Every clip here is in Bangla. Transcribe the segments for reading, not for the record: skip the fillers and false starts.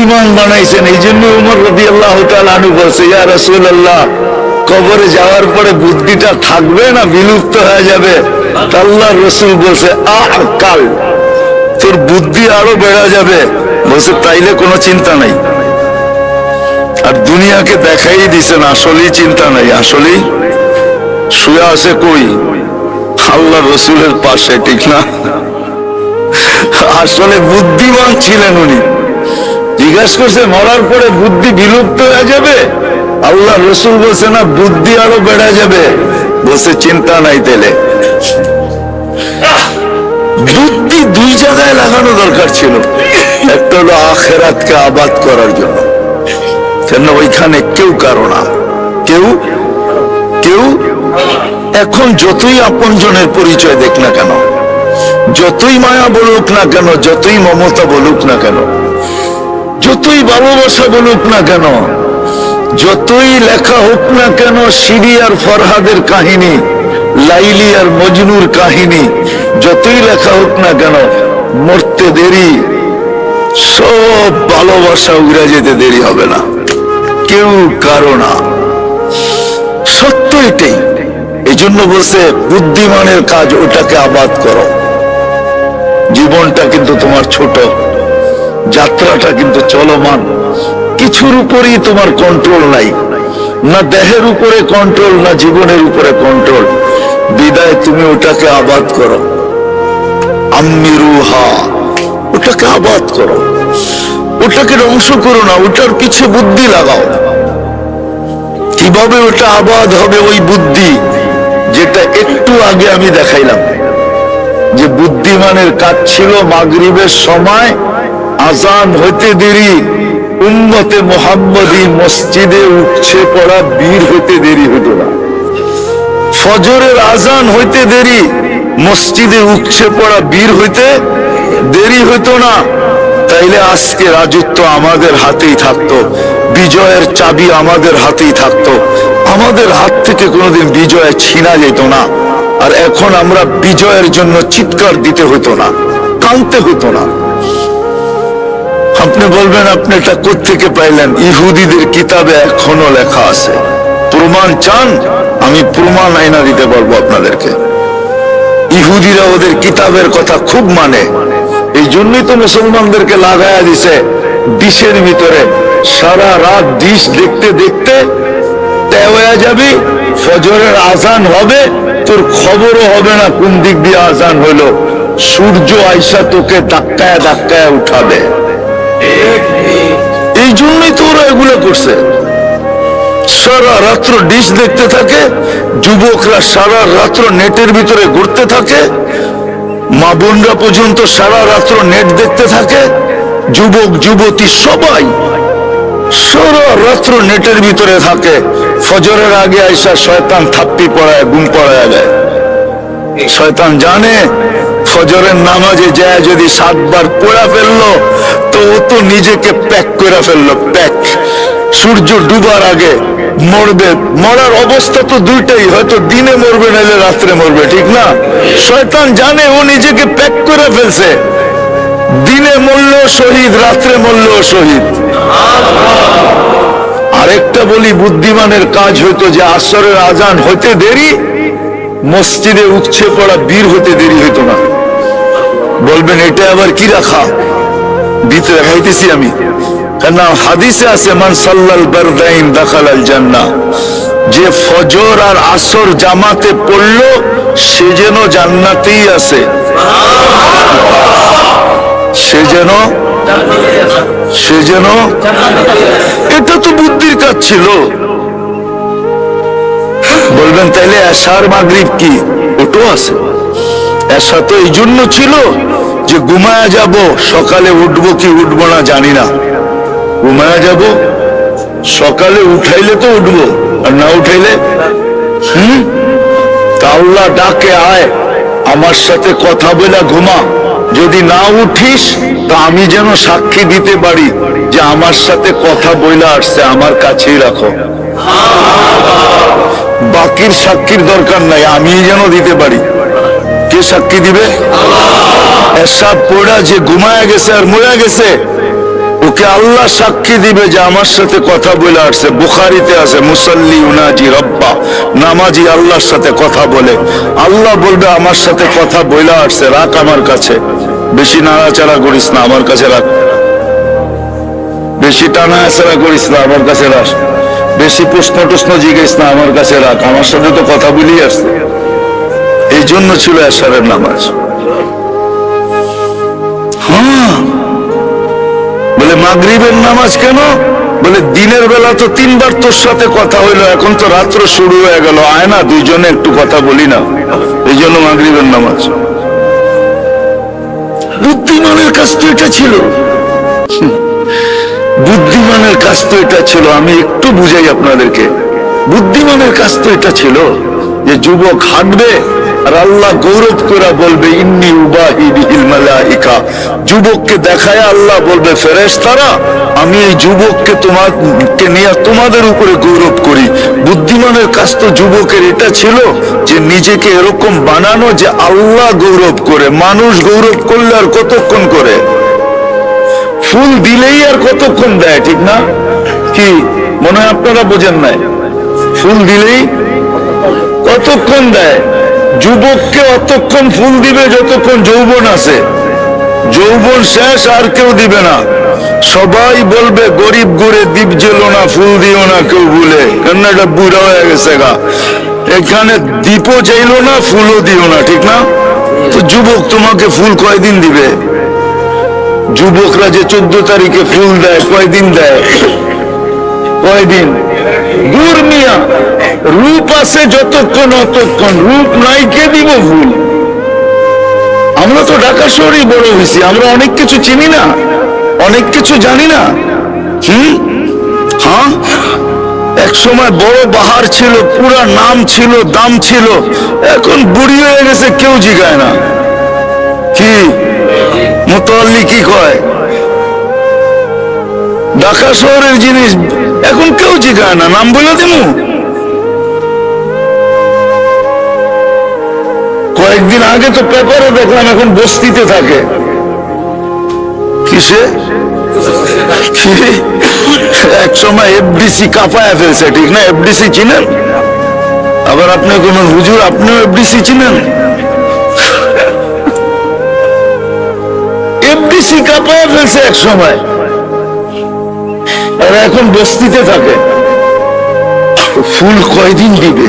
বুদ্ধিমান বানাইছেন। এই জন্য উমর রাদিয়াল্লাহু তাআলা আনহু বলছে, ইয়া রাসূলুল্লাহ, কবরে যাওয়ার পরে বুদ্ধিটা থাকবে না বিলুপ্ত হয়ে যাবে? আল্লাহর রাসূল বলছে, আকাল, তোর বুদ্ধি আরো বেড়ে যাবে। বলছে তাইলে কোনো চিন্তা নাই। আর দুনিয়াকে দেখাই দিছেন আসলেই চিন্তা নাই, আসলেই শুয়ে আছে কই? আল্লাহর রাসূলের পাশে, ঠিক না? আসলে বুদ্ধিমান ছিলেন উনি। জিজ্ঞাসা করছে মরার পরে বুদ্ধি বিলুপ্ত হয়ে যাবে? আল্লাহর রাসূল বলছে না, বুদ্ধি আরো বেড়ে যাবে। বলছে চিন্তা নাই। তাইলে বুদ্ধি দুই জায়গায় লাগানো দরকার ছিল। একটা হলো আখিরাতকে আবাদ করার জন্য, কেন ওইখানে কেউ কারো না, কেউ এখন যতই আপনজনের পরিচয় দেখ না কেন, যতই মায়া বলুক না কেন, যতই মমতা বলুক না কেন, যতই ভালোবাসা বলুক না কেন, যতই লেখা হোক না কেন শিরি আর ফরহাদের কাহিনী, লাইলি আর মজনুর কাহিনী, যতই লেখা হোক না কেন, মরতে দেরি, সব ভালোবাসা উড়ে যেতে দেরি হবে না, কেউ কারো না। সত্য এটাই। এই জন্য বলছে বুদ্ধিমানের কাজ ওটাকে আবাদ করো। জীবনটা কিন্তু তোমার ছোট, যাত্রাটা কিন্তু চলমান, কিছুর উপরেই তোমার কন্ট্রোল নাই, না দেহের উপরে কন্ট্রোল, না জীবনের উপরে কন্ট্রোল। বিদায় তুমি ওটাকে আবাদ করো, আম্মিরুহা, ওটাকে আবাদ করো, ওটাকে ধ্বংস করো না, ওটার পিছে বুদ্ধি লাগাও। কিভাবে ওটা আবাদ হবে? ওই বুদ্ধি যেটা একটু আগে আমি দেখাইলাম, যে বুদ্ধিমানের কাজ ছিল মাগরিবের সময় আজান হইতে দেরি, উম্মতে মুহাম্মদী মসজিদে উঠছে পড়া বীর হইতে দেরি হইত না। ফজরের আজান হইতে দেরি, মসজিদে উঠছে পড়া বীর হইতে দেরি হইত না। তাইলে আজকে রাজত্ব আমাদের হাতেই থাকতো, বিজয়ের চাবি আমাদের হাতেই থাকতো, আমাদের হাত থেকে কোনোদিন বিজয় ছিনা যেত না। আর এখন আমরা বিজয়ের জন্য চিৎকার দিতে হতো না, কাঁদতে হতো না। আপনি বলবেন আপনি এটা কোত্থেকে পাইলেন? ইহুদিদের কিতাবে এখনো লেখা আছে। প্রমাণ চান? আমি প্রমাণ আইনা দিতে পারবো আপনাদেরকে। ইহুদিরা ওদের কিতাবের কথা খুব মানে, এই জন্যই তো মুসলমানদেরকে লাগায়া দিছে ডিশের ভিতরে। সারা রাত ডিশ দেখতে দেখতে হয়ে যাবি, ফজরের আজান হবে, তোর খবরও হবে না কোন দিক দিয়ে আজান হইল। সূর্য আইসা তোকে ধাক্কায় ধাক্কায় উঠাবে। এই জন্যই তো ওরা এগুলো করছে। সারা রাত্র ডিশ দেখতে থাকে, যুবকরা সারা রাত্র নেটের ভিতরে ঘুরতে থাকে, মা বোনরা পর্যন্ত সারা রাত্র নেট দেখতে থাকে, যুবক যুবতী সবাই সারা রাত্র নেটের ভিতরে থাকে। ফজরের আগে আইসা শয়তান থাপ্পি পড়ায়, ঘুম পড়ায় দেয়। শয়তান জানে ফজরের নামাজে যায় যদি 7 বার পড়া ফেললো তো ও তো নিজেকে প্যাক করে ফেললো, প্যাক। সূর্য ডুবার আগে মরবে। মরার অবস্থা তো দুইটাই, হয়তো দিনে মরবে নাহলে রাত্রে মরবে, ঠিক না? শয়তান জানে ও নিজেকে প্যাক করে ফেলছে, দিনে মরলেও শহীদ, রাত্রে মরলেও শহীদ। আরেকটা বলি, বুদ্ধিমানের কাজ হইতো যে আসরের আজান হইতে দেরি, মসজিদে উঠছে পড়া বীর হতে দেরি হইতো না। বলবেন এটা আবার কি রাখা? দিতে দেখাইতেছি আমি, কেন হাদিসে আছে মান সাল্লাল বারদাইন দাখালাল জান্নাহ, যে ফজর আর আসর জামাতে পড়লো সে যেন জান্নাতেই আছে, সে যেন। এটা তো বুদ্ধির কাজ ছিল। বলবেন তাইলে এশার মাগরিব কি? ওটাও আছে। এশা তো এই জন্য ছিল যে ঘুমায়া যাব, সকালে উঠবো কি উঠবো না জানি না, ঘুমায়া যাব, সকালে উঠাইলে তো উঠবো, আর না উঠাইলে আল্লাহ ডাকে আয় আমার সাথে কথা বলে ঘুমা, যদি না উঠিস তা আমি যেন সাক্ষী দিতে পারি যে আমার সাথে কথা বইলা আসছে, আমার কাছেই রাখো। বাকির সাক্ষীর দরকার নাই, আমি যেন দিতে পারি। কে সাক্ষী দিবে? এসব পড়া যে ঘুমায়া গেছে আর মরে গেছে, ও ওকে আল্লাহ সাক্ষী দিবে যে আমার সাথে কথা বলে আসছে। বুখারীতে আছে মুসাল্লি উনাজি রব্বা, নামাজি আল্লাহর সাথে কথা বলে। আল্লাহ বলবে আমার সাথে কথা বলে আসছে, রাখ আমার কাছে, বেশি নাড়াচাড়া করিস না, আমার কাছে রাখ। বেশি টানা আছাড়া করিস না, আমার কাছে রাখ। বেশি প্রশ্ন টশ্ন জিজ্ঞেস না, আমার কাছে রাখ, আমার সাথে তো কথা বলেই আসছে। এই জন্য ছিল এশারের নামাজ। হ্যাঁ, বলে মাগরিবের নামাজ কেন? বলে দিনের বেলা তো 3 বার তোর সাথে কথা হইলো, এখন তো রাত্র শুরু হয়ে গেল, আয় না দুইজনে একটু কথা বলি না, এই জন্য মাগরিবের নামাজ। বুদ্ধিমানের কাজ তো এটা ছিল, বুদ্ধিমানের কাজ তো এটা ছিল। আমি একটু বুঝাই আপনাদেরকে, বুদ্ধিমানের কাজ তো এটা ছিল যে যুবক হাঁটবে আর আল্লাহ গৌরব করে বলবে ইন্নী উবাহি বিহিল মালাইকা। যুবককে দেখায় আল্লাহ বলবে ফেরেশতারা, আমি এই যুবককে তোমাকে নিয়ে তোমাদের উপরে গৌরব করি। বুদ্ধিমানের কাজ তো যুবকের এটা ছিল যে নিজেকে এরকম বানানো যে আল্লাহ গৌরব করে। মানুষ গৌরব করলে আর কতক্ষণ করে? ফুল দিলেই আর কতক্ষণ দেয়, ঠিক না? কি মনে হয় আপনারা বোঝেন নাই? ফুল দিলেই কতক্ষণ দেয়? যুবককে অতক্ষণ ফুল দিবে যতক্ষণ যৌবন আছে। যৌবন শেষ আর কেউ দিবে না। সবাই বলবে গরিব গড়ে দ্বীপ জ্বেলো না, ফুল দিও না কেউ ভুলে, কেন এটা বুড়া হয়ে গেছে গা। এখানে দ্বীপও চাইলো না, ফুলও দিও না, ঠিক না? তো যুবক তোমাকে ফুল কয়দিন দিবে? যুবকরা যে 14 তারিখে ফুল দেয়, কয়দিন দেয়? কয়দিন? দূর মিয়া, রূপ আছে যতক্ষণ অতক্ষণ, রূপ নাই কে দিব ফুল? আমরা তো ঢাকা শহরেই বড় হয়েছি, আমরা অনেক কিছু চিনি না, অনেক কিছু জানি না। হ্যাঁ, এক সময় বড় বাহার ছিল, পুরা নাম ছিল, দাম ছিল, এখন বুড়ি হয়ে গেছে, কেউ জিগায় না। কি মুতাল্লি কি কয়? ঢাকা শহরের জিনিস এখন কেউ জিগায় না, নাম বলে দিমু। কয়েকদিন আগে তো পেপারে দেখলাম এখন বস্তিতে থাকে। কিসে? এক সময় এফডিসি কাঁপায় ফেলছে, ঠিক না? এফডিসি চিনেন? আবার আপনি কোন হুজুর, আপনিও এফডিসি চিনেন? এফডিসি কাঁপায় ফেলছে এক সময়, আর এখন বস্তিতে থাকে। ফুল কয়দিন দিবে?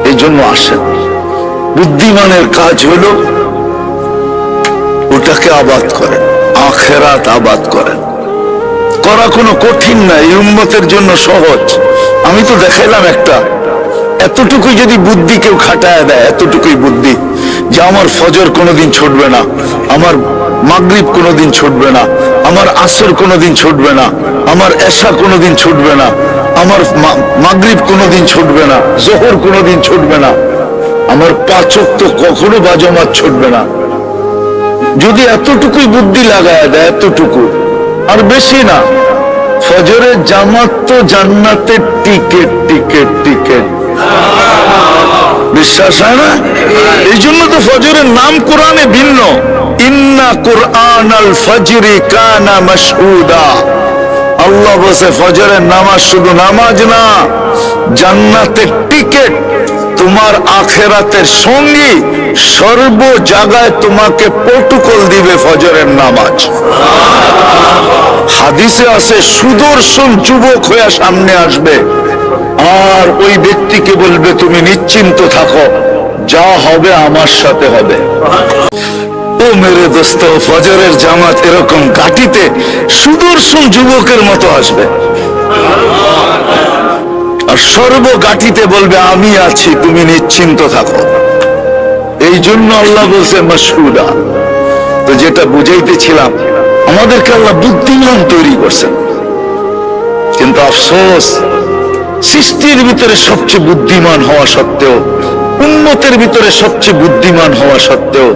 এই জন্য আসেন, বুদ্ধিমানের কাজ হলো ওটাকে আবাদ করেন, আখেরাত আবাদ করেন। করা কোনো কঠিন না, এই উম্মতের জন্য সহজ। আমি তো দেখাইলাম একটা, এতটুকুই যদি বুদ্ধি কেউ খাটায় দেয়, এতটুকুই বুদ্ধি যে আমার ফজর কোনোদিন ছুটবে না, আমার মাগরিব কোনোদিন ছুটবে না, আমার আসর কোনোদিন ছুটবে না, আমার এশা কোনোদিন ছুটবে না, আমার মাগরিব কোনোদিন ছুটবে না, জোহর কোনোদিন ছুটবে না, আমার 5 ওয়াক্ত কখনো বাজমাত ছুটবে না। যদি এতটুকুই বুদ্ধি লাগায় দেয়, এতটুকু, আর বেশি না, ফজরের জামাত তো জান্নাতের টিকেট, টিকেট, টিকেট। বিশ্বাস হয় না? এই জন্য তো ফজরের নাম কোরআনে ভিন্ন। ইন্না কুরআনাল ফজরি কানা মাশহুদা। আল্লাহ বলে ফজরের নামাজ শুধু নামাজ না, জান্নাতের টিকেট, তোমার আখেরাতের সঙ্গী, সর্ব জায়গায় তোমাকে প্রটোকল দিবে ফজরের নামাজ। হাদিসে আছে সুদর্শন যুবক হয়ে সামনে আসবে, আর ওই ব্যক্তিকে বলবে তুমি নিশ্চিন্ত থাকো, যা হবে আমার সাথে হবে। ও মেরে দোস্ত, ফজরের জামাত এরকম ঘাটিতে সুদর্শন যুবকের মতো আসবে, আর সর্বঘাটিতে বলবে আমি আছি, তুমি নিশ্চিন্ত থাকো। এই জন্য আল্লাহ বলছে মাশহুদা। তো যেটা বুঝাইতেছিলাম, আমাদেরকে আল্লাহ বুদ্ধিমান তৈরি করছেন, কিন্তু আফসোস সৃষ্টির ভিতরে সবচেয়ে বুদ্ধিমান হওয়া সত্ত্বেও, উম্মতের ভিতরে সবচেয়ে বুদ্ধিমান হওয়া সত্ত্বেও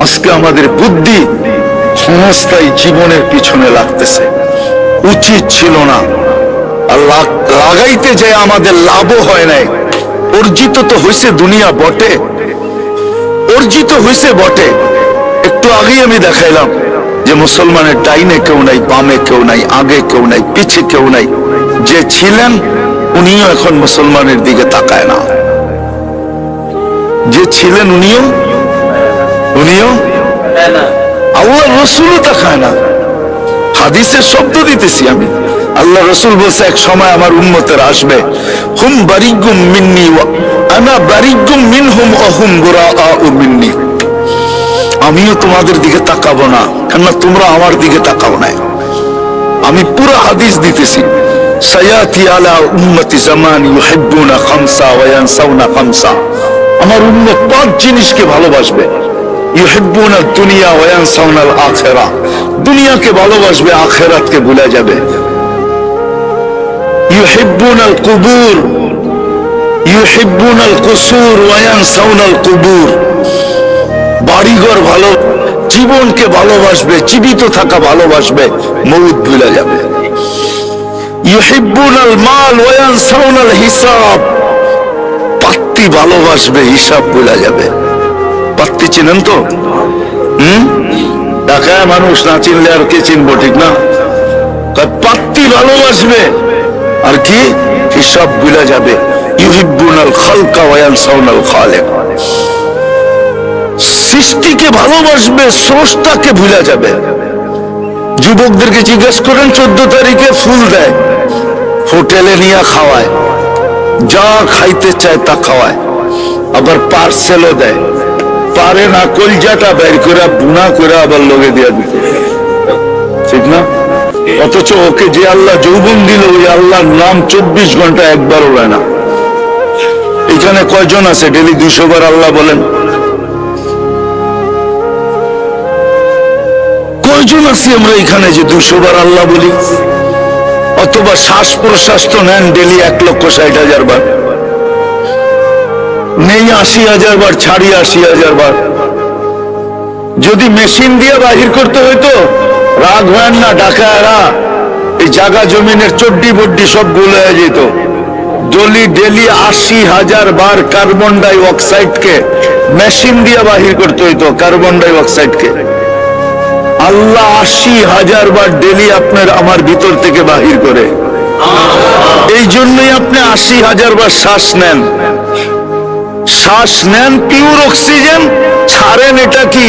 আজকে আমাদের বুদ্ধি ক্ষণস্থায়ী জীবনের পিছনে লাগতেছে। উচিত ছিল না, আর লাগাইতে যে আমাদের লাভও হয় নাই। অর্জিত তো হয়েছে দুনিয়া বটে, অর্জিত হয়েছে বটে। একটু আগেই আমি দেখাইলাম যে মুসলমানের ডাইনে কেউ নাই, বামে কেউ নাই, আগে কেউ নাই, পিছে কেউ নাই। যে ছিলেন উনিও এখন মুসলমানের দিকে তাকায় না। যে ছিলেন উনিও আল্লাহ রসুলও তাকায় না। হাদিসের শব্দ দিতেছি আমি। আল্লাহ রসুল বলছে এক সময় আমার উম্মতের আসবে, হুম বারিগুম মিন্নি আনা বারিগুম মিনহুম অহুম বুরাআউ মিন্নি। আমিও তোমাদের দিকে তাকাবো না, কেননা তোমরা আমার দিকে তাকাও না। আমি পুরো হাদিস দিতেছি। সায়াতি আলা উম্মতি জামান ইউহিব্বুনা খামসা ওয়া ইয়ানসাউনা খামসা। আমার উম্মত 5 জিনিসকে ভালোবাসবে। ইউহিব্বুনা দুনিয়া ওয়া ইয়ানসাউনা আল আখিরাহ। দুনিয়াকে ভালোবাসবে, আখিরাতকে ভুলে যাবে। ইউহিব্বুনা আল কুবুর ইউহিব্বুনা আল কুসুর ওয়া ইয়ানসাউনা আল কুবুর। বাড়িঘর ভালো, জীবনকে ভালোবাসবে, জীবিত থাকা ভালোবাসবে, মউত ভুলে যাবে। ইউহিব্বুনাল মাল ওয়া ইয়ানসাউনাল হিসাব। পাত্তি ভালোবাসবে, হিসাব ভুলে যাবে। পাত্তি চিনেন তো? ঢাকায় মানুষ না চিনলে আর কে চিনবো, ঠিক না? পাত্তি ভালোবাসবে আর কি, হিসাব ভুলে যাবে। ইউহিব্বুনাল খালকা ওয়া ইয়ানসাউনাল খালিক। সৃষ্টিকে ভালোবাসবে, স্রষ্টাকে ভুলে যাবে। যুবকদেরকে জিজ্ঞেস করেন 14 তারিখে ফুল দেয়, হোটেলে নিয়ে খাওয়ায়, যা খাইতে চায় তা খাওয়ায়, আবার পার্সেলও দেয়। পারে না কলজাটা বের করে বুনা করে আবার লগে দিয়ে দিতে, ঠিক না? অথচ ওকে যে আল্লাহ যৌবন দিল, ওই আল্লাহর নাম 24 ঘন্টা একবারও লয় না। এখানে কয়জন আছে ডেলি 200 বার আল্লাহ বলেন? কয়জন আছি আমরা এখানে যে 200 বার আল্লাহ বলি? অথবা শ্বাস প্রশ্বাস তো নেন ডেলি 1,60,000 বার, নেই 80,000 বার, ছাড়ি 80,000 বার। যদি মেশিন দিয়ে বাহির করতে হইতো, রাগ হয় না, ঢাকায়রা এই জায়গা জমিনের চড্ডি বড্ডি সব গুলো হয়ে যেত। ডেলি 80,000 বার কার্বন ডাই অক্সাইডকে মেশিন দিয়ে বাহির করতে হইতো। কার্বন ডাই অক্সাইডকে আল্লাহ 80,000 বার ডেলি আপনার আমার ভিতর থেকে বাহির করে। এই জন্যই আপনি 80,000 বার শ্বাস নেন। শ্বাস নেন পিওর অক্সিজেন, ছাড়েন এটা কি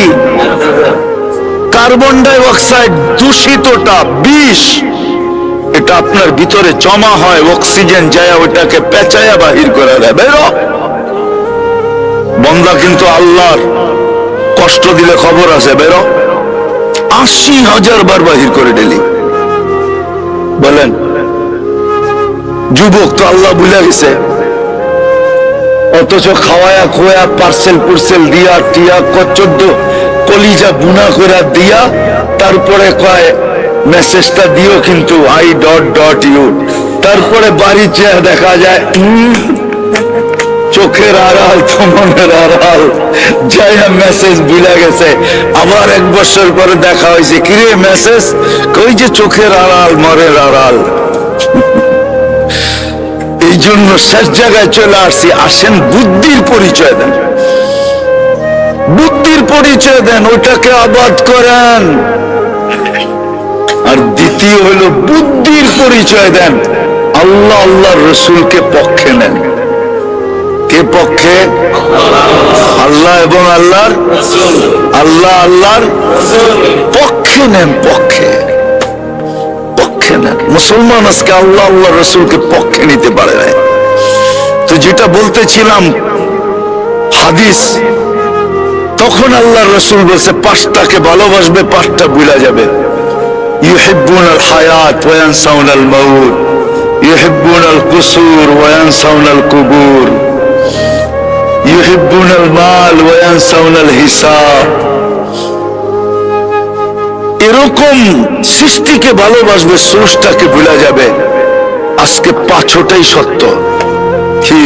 কার্বন ডাই অক্সাইড, দূষিতটা বিষ। এটা আপনার ভিতরে জমা হয়, অক্সিজেন যায় ওটাকে পেঁচায়া বাহির করে দেয়। বেরো বন্দা, কিন্তু আল্লাহর কষ্ট দিলে খবর আছে, বেরো 80,000 বার বাহির করে ডেলি। বলেন যুবক তো আল্লাহ ভুলে গেছে, অথচ খাওয়ায়া খোয়া পার্সেল পুরসেল দিয়া টিয়া 14 কলিজা বুনা করে দিয়া তারপরে কয় মেসেজটা দিও কিন্তু I.U। তারপরে বাড়ি চেয়ে দেখা যায় চোখের আড়াল তো মনের আড়াল, যাইয়া মেসেজ ভুলে গেছে। আবার 1 বছর পরে দেখা হয়েছে, কিরে মেসেজ কই, যে চোখের আড়াল মনের আড়াল। এই জন্য শেষ জায়গায় চলে আসছি। আসেন বুদ্ধির পরিচয় দেন, বুদ্ধির পরিচয় দেন, ওইটাকে আবাদ করেন। আর দ্বিতীয় হলো বুদ্ধির পরিচয় দেন, আল্লাহ আল্লাহর রসুলকে পক্ষে নেন। কে পক্ষে? আল্লাহ এবং আল্লাহর আল্লাহ আল্লাহর পক্ষে নেন, পক্ষে পক্ষে নেন। মুসলমান আজকে আল্লাহ আল্লাহ রসুলকে পক্ষে নিতে পারে না। তো যেটা বলতেছিলাম হাদিস, তখন আল্লাহ রসুল বলছে 5টাকে ভালোবাসবে, 5টা ভুলে যাবে। ইউহিব্বুনাল হায়াত ওয়া ইয়ানসাউনাল মাউত, ইউহিব্বুনাল কুসুর ওয়া ইয়ানসাউনাল কুবুর, ইউহিব্বুনাল মাল ওয়া ইয়ানসাউনাল হিসাব। এরকম সৃষ্টিকে ভালোবাসবে, স্রষ্টাকে ভুলে যাবে। আজকে 5টাই সত্য। কি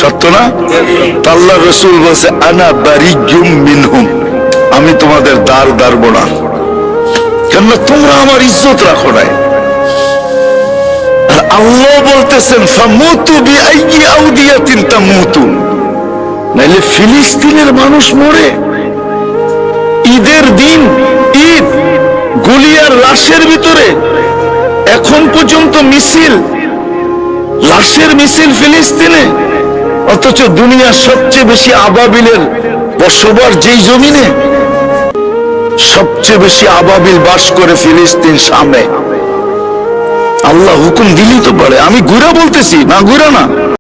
সত্য না? আল্লাহ রসুল বলছে আনা বারিগুম মিনহুম, আমি তোমাদের দ্বার দাঁড়ব না, কেননা তোমরা আমার ইজ্জত রাখো নাই। আর আল্লাহ বলতেছেন ফামুতু বিআইয়ি আউদিয়াতিন তামুতুন, নাইলে ফিলিস্তিনের মানুষ মরে। ঈদের দিন ঈদ, গুলি আর লাশের ভিতরে এখন পর্যন্ত মিছিল, লাশের মিছিল ফিলিস্তিনে, অথচ দুনিয়ার সবচেয়ে বেশি আবাবিলের বসবাস যেই জমিনে, সবচেয়ে বেশি আবাবিল বাস করে ফিলিস্তিন শামে। আল্লাহ হুকুম দিলি তো পারে, আমি ঘুরা বলতেছি না, ঘুরা না।